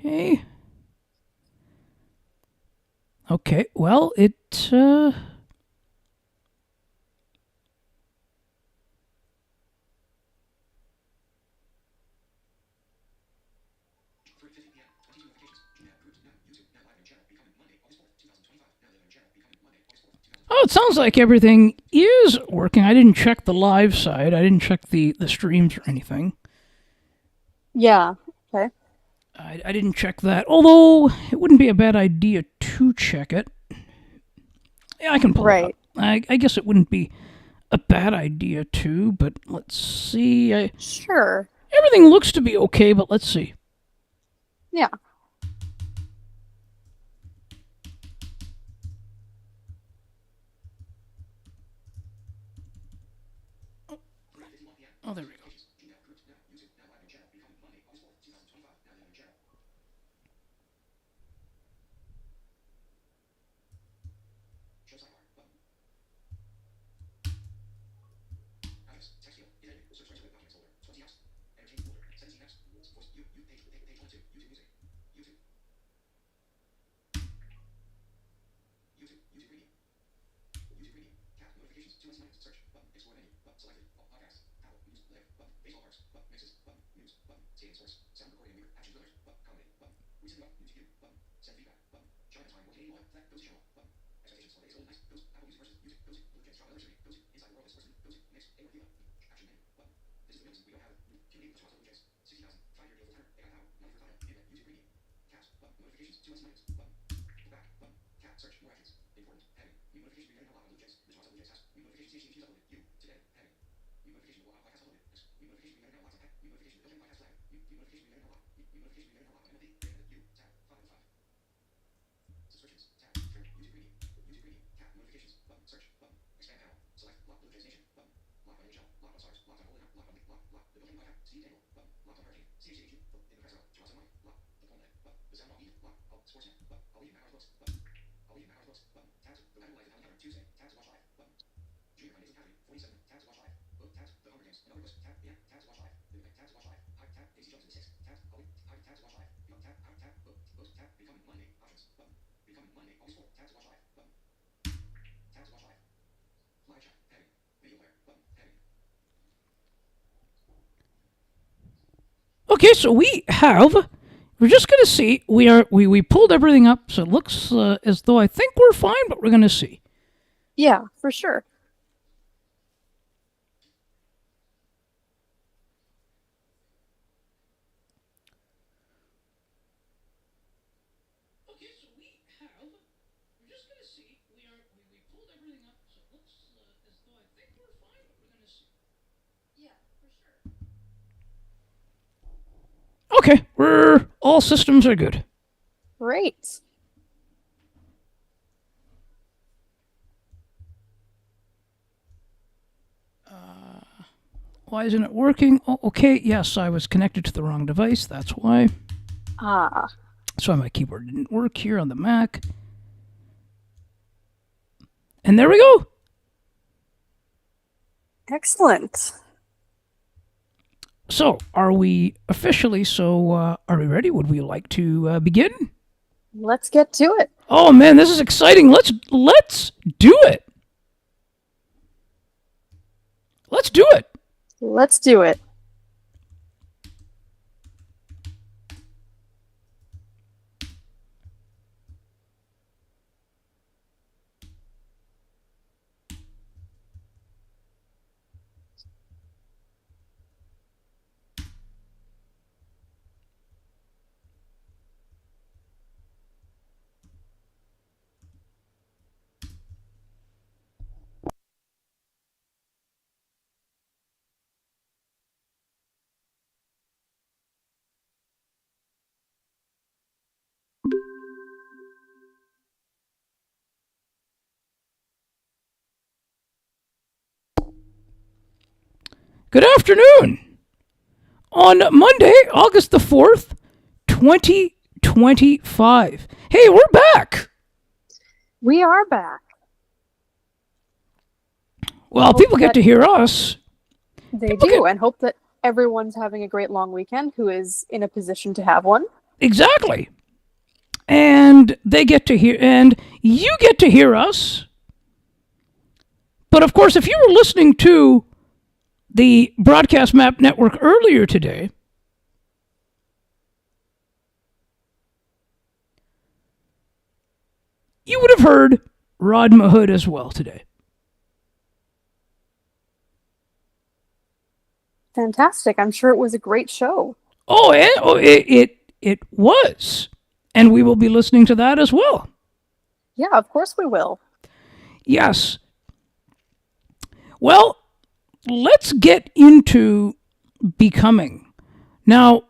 Okay. Okay, well, Oh, it sounds like everything is working. I didn't check the live side. I didn't check the streams or anything. Yeah. Okay. I didn't check that. Although it wouldn't be a bad idea to check it. Yeah, I can pull it up. Right. I guess it wouldn't be a bad idea to, but let's see. Sure. Everything looks to be okay, but let's see. Yeah. Oh, there we go. Okay, so we're just gonna see. We pulled everything up, so it looks as though I think we're fine, but we're gonna see. Yeah, for sure. Okay, so we're just gonna see. We pulled everything up, so it looks as though I think we're fine, but we're gonna see. Yeah, for sure. Okay, we're all systems are good. Great. Why isn't it working? Oh, okay, yes, I was connected to the wrong device. That's why. Ah, That's why my keyboard didn't work here on the Mac. And there we go. excellent. So, are we officially? Are we ready? Would we like to begin? Let's get to it. Oh man, this is exciting. Let's do it. Let's do it. Let's do it. Good afternoon. On Monday, August the 4th, 2025. Hey, we're back. We are back. Well, people get to hear us. They do, and hope that everyone's having a great long weekend who is in a position to have one. Exactly. And they get to hear, and you get to hear us. But of course, if you were listening to the Broadcast Map Network earlier today, you would have heard Rod Mahood as well today. Fantastic. I'm sure it was a great show. It was. And we will be listening to that as well. Yeah, of course we will. Yes. Well, let's get into Becoming. Now,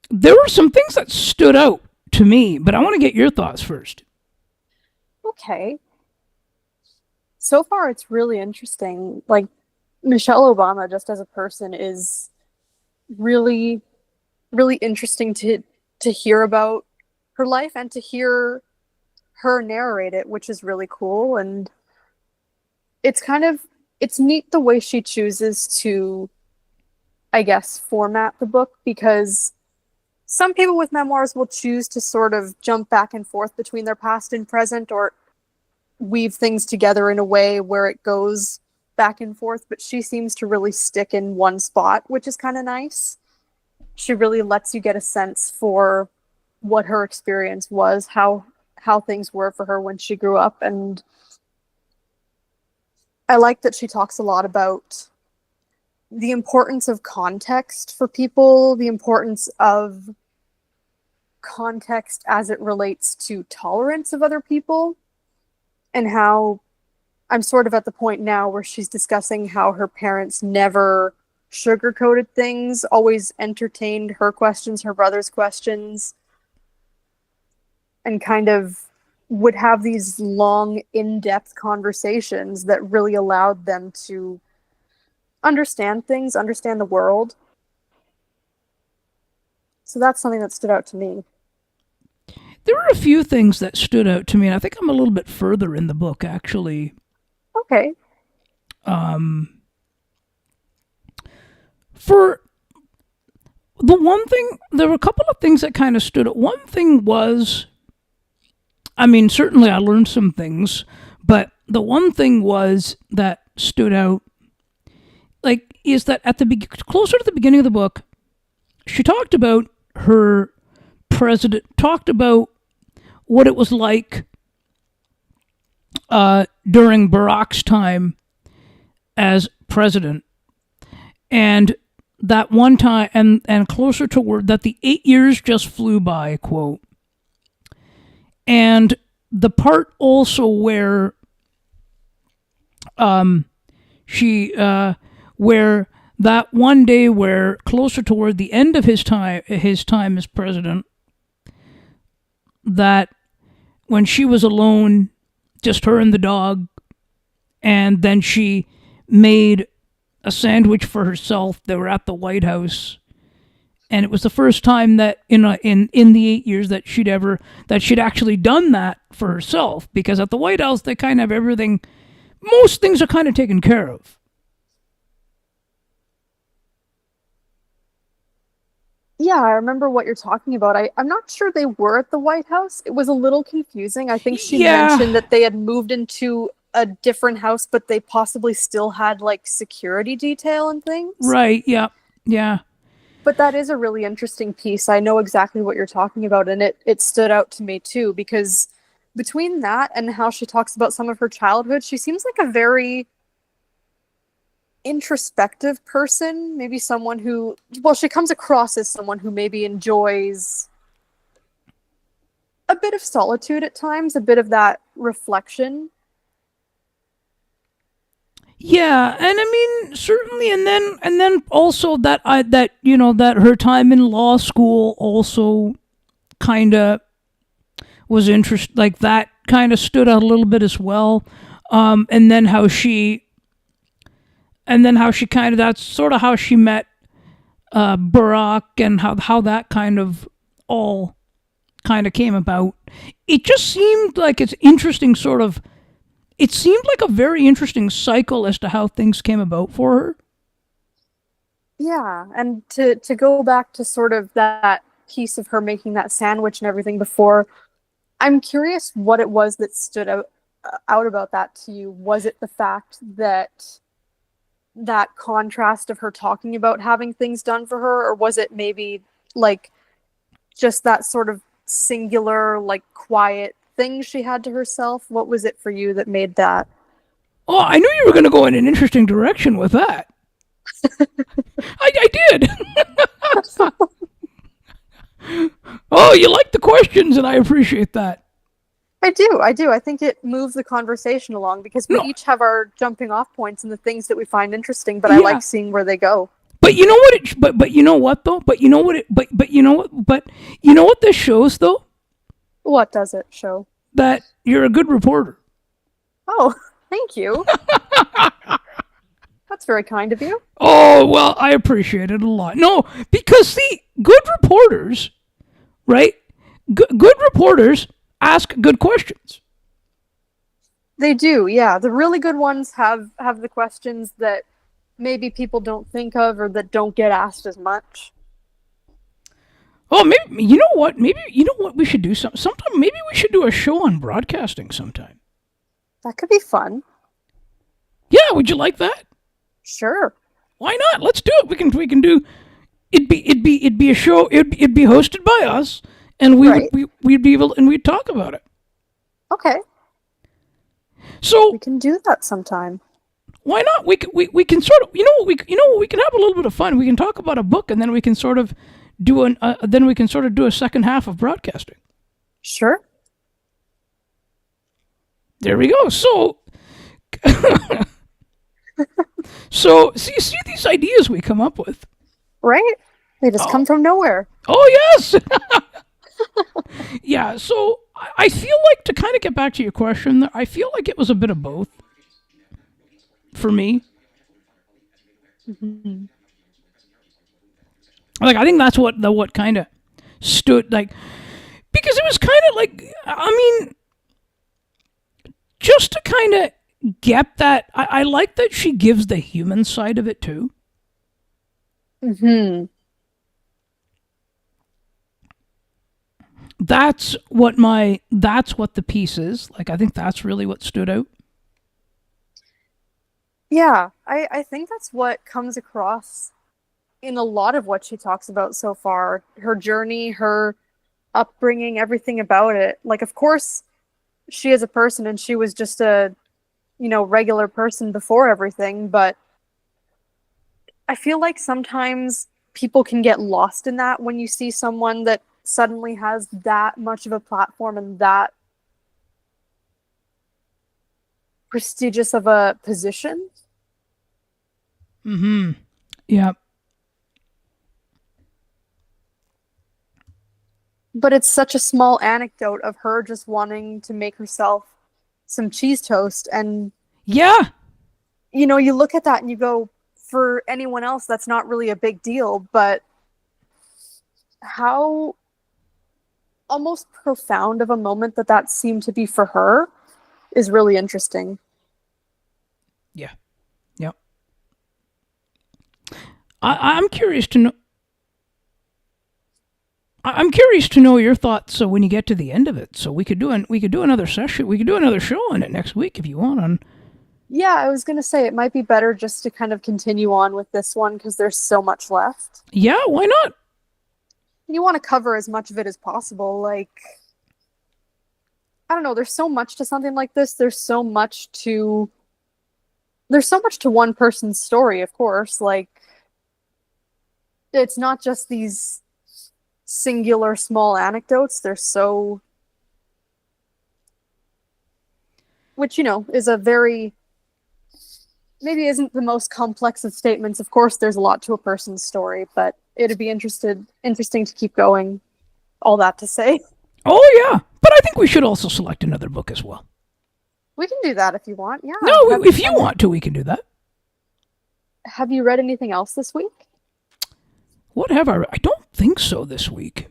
there were some things that stood out to me, but I want to get your thoughts first. Okay. So far, it's really interesting. Like, Michelle Obama, just as a person, is really, really interesting to hear about her life and to hear her narrate it, which is really cool. And it's neat the way she chooses to, I guess, format the book, because some people with memoirs will choose to sort of jump back and forth between their past and present, or weave things together in a way where it goes back and forth, but she seems to really stick in one spot, which is kind of nice. She really lets you get a sense for what her experience was, how things were for her when she grew up. And I like that she talks a lot about the importance of context for people, the importance of context as it relates to tolerance of other people, and how I'm sort of at the point now where she's discussing how her parents never sugarcoated things, always entertained her questions, her brother's questions, and kind of would have these long, in-depth conversations that really allowed them to understand things, understand the world. So that's something that stood out to me. There were a few things that stood out to me, and I think I'm a little bit further in the book, actually. Okay. For the one thing, there were a couple of things that kind of stood out. One thing was, I mean, certainly I learned some things, but the one thing was that stood out, like, is that at the closer to the beginning of the book, she talked about her president, talked about what it was like during Barack's time as president, and that one time, and closer to word that the 8 years just flew by, quote. And the part also where where that one day where closer toward the end of his time as president, that when she was alone, just her and the dog, and then she made a sandwich for herself. They were at the White House, and it was the first time that in the 8 years that she'd actually done that for herself, because at the White House they kind of have everything, most things are kind of taken care of. Yeah, I remember what you're talking about. I'm not sure they were at the White House. It was a little confusing. I think she mentioned that they had moved into a different house, but they possibly still had like security detail and things. Right, yeah. Yeah. But that is a really interesting piece. I know exactly what you're talking about, and it stood out to me too, because between that and how she talks about some of her childhood, she seems like a very introspective person, maybe someone who, well, she comes across as someone who maybe enjoys a bit of solitude at times, a bit of that reflection. Yeah, and I mean certainly, and then also that that her time in law school also kind of was like that kind of stood out a little bit as well, and then how she kind of, that's sort of how she met Barack, and how that kind of all kind of came about. It just seemed like it's interesting, sort of. It seemed like a very interesting cycle as to how things came about for her. Yeah, and to go back to sort of that piece of her making that sandwich and everything before. I'm curious what it was that stood out about that to you. Was it the fact that that contrast of her talking about having things done for her, or was it maybe like just that sort of singular, like quiet thing she had to herself? What was it for you that made that? Oh, I knew you were going to go in an interesting direction with that. I did. Oh, you like the questions, and I appreciate that. I do. I think it moves the conversation along because we No. each have our jumping off points and the things that we find interesting, but I Yeah. like seeing where they go. But you know what? But you know what though? But you know what? But you know what? But you know what this shows though? What does it show? That you're a good reporter. Oh, thank you. That's very kind of you. Oh well, I appreciate it a lot. No, because see, good reporters, right? Good reporters ask good questions. They do, yeah. The really good ones have the questions that maybe people don't think of or that don't get asked as much. Oh, maybe you know what? Maybe you know what we should do sometime. Maybe we should do a show on broadcasting sometime. That could be fun. Yeah, would you like that? Sure. Why not? Let's do it. We can do. It'd be a show. It'd be hosted by us, and Right. we'd be able and we'd talk about it. Okay. So We can do that sometime. why not? We can sort of we can have a little bit of fun. We can talk about a book, and then we can sort of do a second half of broadcasting. Sure. There we go. So so see these ideas we come up with. Right? They just come from nowhere. Oh yes. Yeah. So I feel like, to kind of get back to your question, I feel like it was a bit of both for me. Mm-hmm. Like I think that's what kind of stood, like, because it was kind of like, I mean, just to kind of get that, I like that she gives the human side of it too. Hmm. That's what the piece is. Like I think that's really what stood out. Yeah, I think that's what comes across in a lot of what she talks about so far. Her journey, her upbringing, everything about it. Like, of course, she is a person and she was just a, regular person before everything, but I feel like sometimes people can get lost in that when you see someone that suddenly has that much of a platform and that prestigious of a position. Mm-hmm. Yeah. But it's such a small anecdote of her just wanting to make herself some cheese toast. And, Yeah. you look at that and you go, for anyone else, that's not really a big deal. But how almost profound of a moment that seemed to be for her is really interesting. Yeah. Yeah. I'm curious to know. I'm curious to know your thoughts. So when you get to the end of it, so we could do another session. We could do another show on it next week if you want. On Yeah, I was going to say it might be better just to kind of continue on with this one because there's so much left. yeah, why not? You want to cover as much of it as possible. Like, I don't know, there's so much to something like this. There's so much to one person's story, of course. Like, it's not just these singular small anecdotes. They're so, which, is a very, maybe isn't the most complex of statements. Of course, there's a lot to a person's story, but it'd be interesting to keep going. All that to say. Oh yeah, but I think we should also select another book as well. We can do that if you want. Yeah. No, if you want to, we can do that. Have you read anything else this week? What have I? I don't think so this week.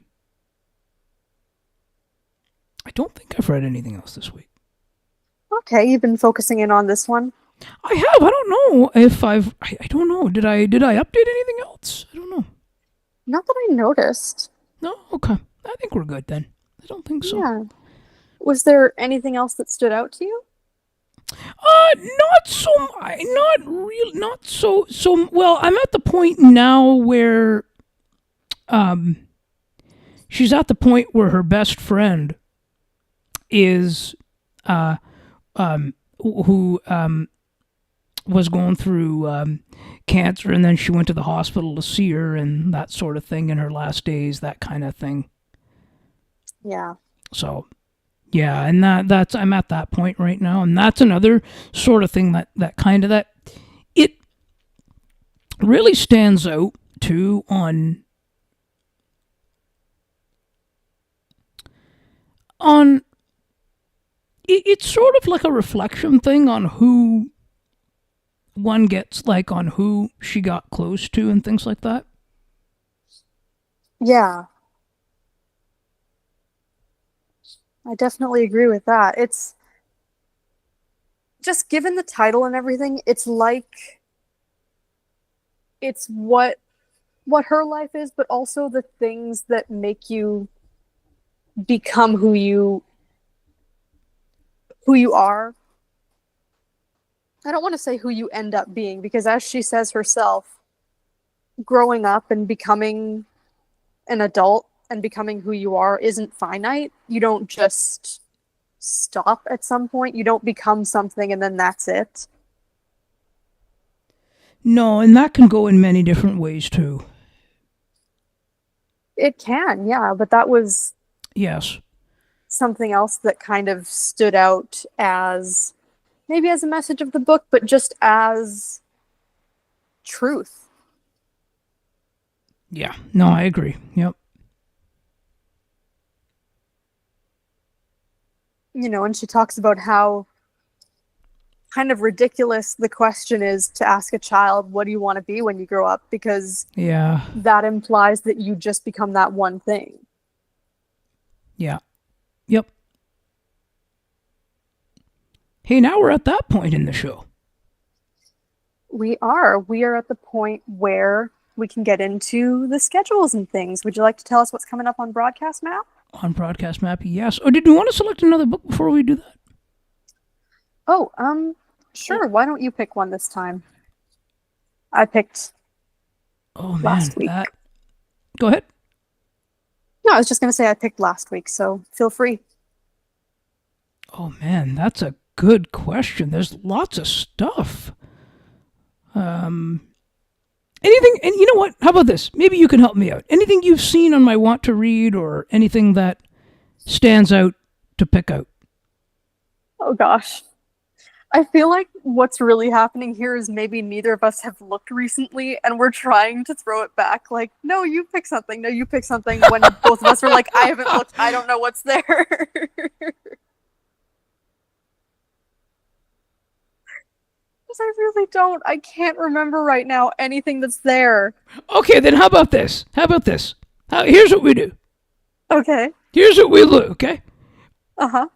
I don't think I've read anything else this week. Okay, you've been focusing in on this one. I have. I don't know if I've. I don't know. Did I update anything else? I don't know. Not that I noticed. No? Okay. I think we're good then. I don't think so. Yeah. Was there anything else that stood out to you? Not so, not real, not so, well, I'm at the point now where, she's at the point where her best friend is, who, was going through, cancer, and then she went to the hospital to see her and that sort of thing in her last days, that kind of thing. Yeah. So, yeah, and that's I'm at that point right now, and that's another sort of thing that it really stands out too on it's sort of like a reflection thing on who one gets, like on who she got close to and things like that. Yeah. I definitely agree with that. It's just given the title and everything, it's like it's what her life is, but also the things that make you become who you are. I don't want to say who you end up being because as she says herself, growing up and becoming an adult and becoming who you are isn't finite. You don't just stop at some point. You don't become something and then that's it. No, and that can go in many different ways too. It can, yeah, but that was Yes. something else that kind of stood out as maybe as a message of the book, but just as truth. Yeah. No, I agree. Yep. And she talks about how kind of ridiculous the question is to ask a child, what do you want to be when you grow up? Because Yeah. that implies that you just become that one thing. Yeah. Yep. Hey, now we're at that point in the show. We are. We are at the point where we can get into the schedules and things. Would you like to tell us what's coming up on Broadcast Map? On Broadcast Map, yes. Or did you want to select another book before we do that? Oh, sure. Why don't you pick one this time? I picked Oh man, last week. that. Go ahead. No, I was just going to say I picked last week, so feel free. Oh man, that's a good question. There's lots of stuff. Anything, and you know what? How about this? Maybe you can help me out. Anything you've seen on my want to read, or anything that stands out to pick out? Oh gosh. I feel like what's really happening here is maybe neither of us have looked recently and we're trying to throw it back like, no, you pick something, no, you pick something, when both of us were like, I haven't looked, I don't know what's there. Because I really don't. I can't remember right now anything that's there. Okay, then how about this? Here's what we do. Okay. Here's what we do. Okay. Uh-huh.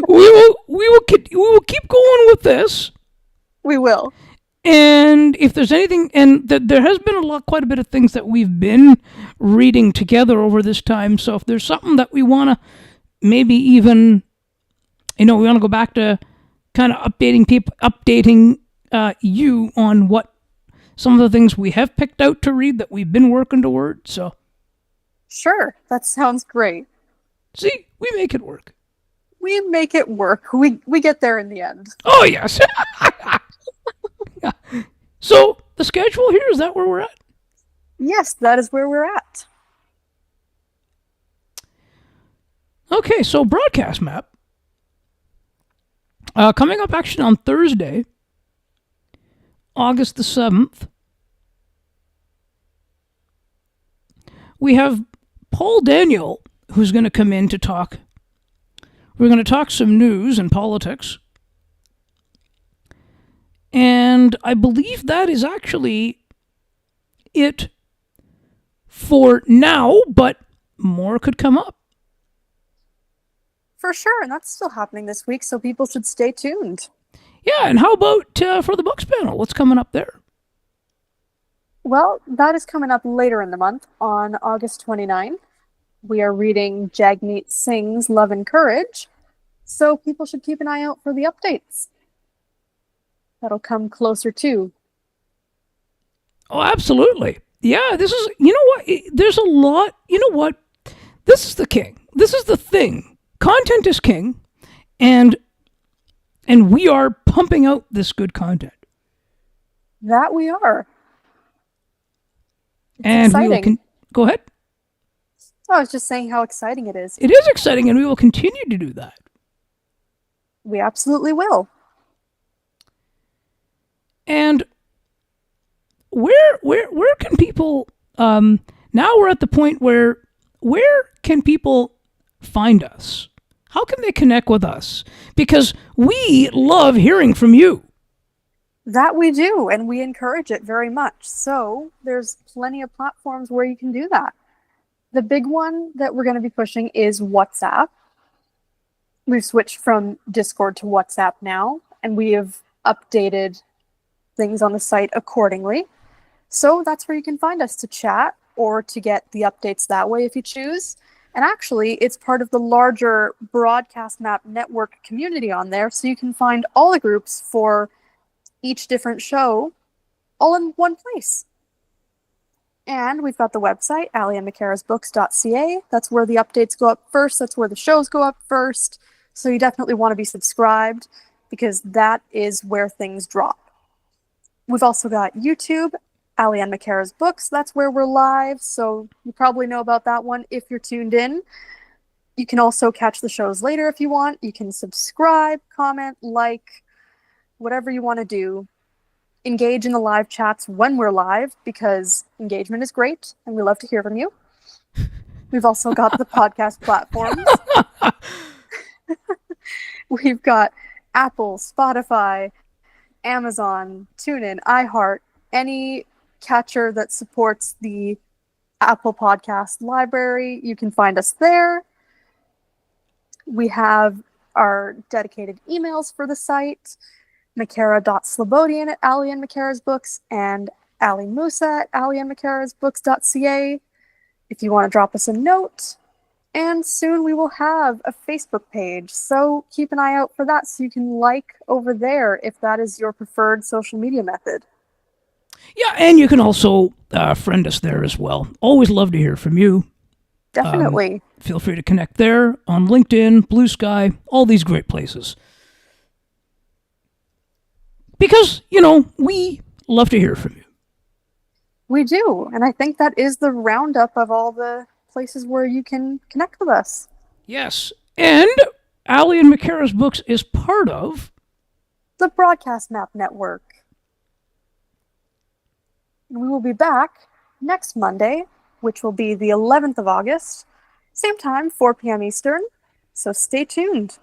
we will keep going with this. We will. And if there's anything, and there has been quite a bit of things that we've been reading together over this time. So if there's something that we want to maybe even, we want to go back to kind of updating you on what some of the things we have picked out to read that we've been working toward. So sure, that sounds great. See, we make it work. We make it work. We get there in the end. Oh yes. Yeah. So the schedule here, is that where we're at? Yes, that is where we're at. Okay, so Broadcast Map. Coming up actually on Thursday, August the 7th, we have Paul Daniel, who's going to come in to talk. We're going to talk some news and politics. And I believe that is actually it for now, but more could come up. For sure, and that's still happening this week, so people should stay tuned. Yeah, and how about for the books panel? What's coming up there? Well, that is coming up later in the month on August 29th. We are reading Jagmeet Singh's Love and Courage, so people should keep an eye out for the updates. That'll come closer too. Oh, absolutely. Yeah, this is, you know what? There's a lot, you know what? This is the king. This is the thing. Content is king, and we are pumping out this good content. That we are. It's and exciting. we will go ahead. I was just saying how exciting it is. It is exciting, and we will continue to do that. We absolutely will. And where can people now we're at the point where can people find us? How can they connect with us? Because we love hearing from you. That we do, and we encourage it very much. So there's plenty of platforms where you can do that. The big one that we're going to be pushing is WhatsApp. We've switched from Discord to WhatsApp now, and we have updated things on the site accordingly. So that's where you can find us to chat or to get the updates that way if you choose. And actually, it's part of the larger Broadcast Map Network community on there, so you can find all the groups for each different show all in one place. And we've got the website, aliannmccarasbooks.ca. That's where the updates go up first. That's where the shows go up first. So you definitely want to be subscribed because that is where things drop. We've also got YouTube, Ali Ann McCara's Books. That's where we're live. So you probably know about that one if you're tuned in. You can also catch the shows later if you want. You can subscribe, comment, like, whatever you want to do. Engage in the live chats when we're live because engagement is great and we love to hear from you. We've also got the podcast platforms. We've got Apple, Spotify, Amazon, TuneIn, iHeart, any catcher that supports the Apple Podcast library. You can find us there. We have our dedicated emails for the site. McCara.Slobodian at Ali Ann McCara's Books and Ali Musa at aliannmccarasbooks.ca if you want to drop us a note. And soon we will have a Facebook page, so keep an eye out for that so you can like over there if that is your preferred social media method. Yeah, and you can also friend us there as well. Always love to hear from you. Definitely. Feel free to connect there on LinkedIn, Blue Sky, all these great places. Because, we love to hear from you. We do, and I think that is the roundup of all the places where you can connect with us. Yes, and Ali Ann McCara's Books is part of the Broadcast Map Network. And we will be back next Monday, which will be the 11th of August, same time, 4 p.m. Eastern, so stay tuned.